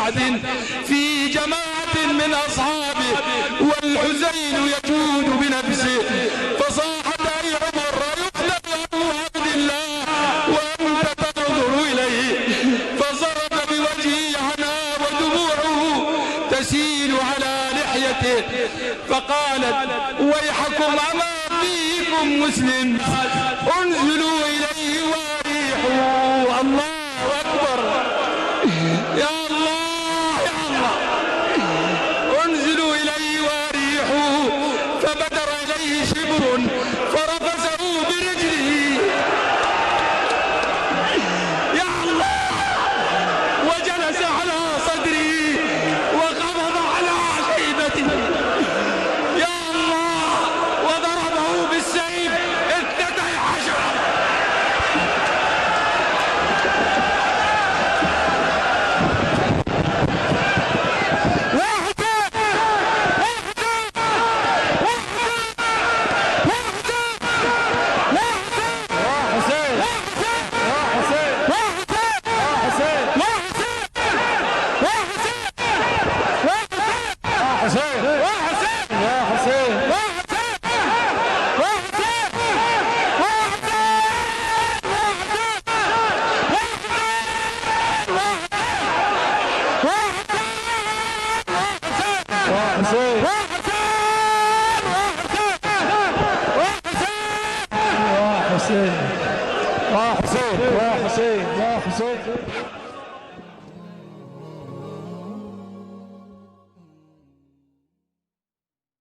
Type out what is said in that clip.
سعد في جماعة من أصحابه والحسين يجود بنفسه فصاحت أي عمر يقتل أبو عبد الله وأنت تنظر إليه فصرف بوجهه عنا ودموعه تسيل على لحيته فقالت ويحكم أما فيكم مسلم انزلوا إليه واريحوا. الله أكبر يا الله يا الله. انزلوا إليه واريحوا فبدر إليه شبر فرفسه برجله يا الله وجلس على صدره وقبض على شيبته يا الله وضربه بالسيف 12. حسين يا حسين يا حسين يا حسين.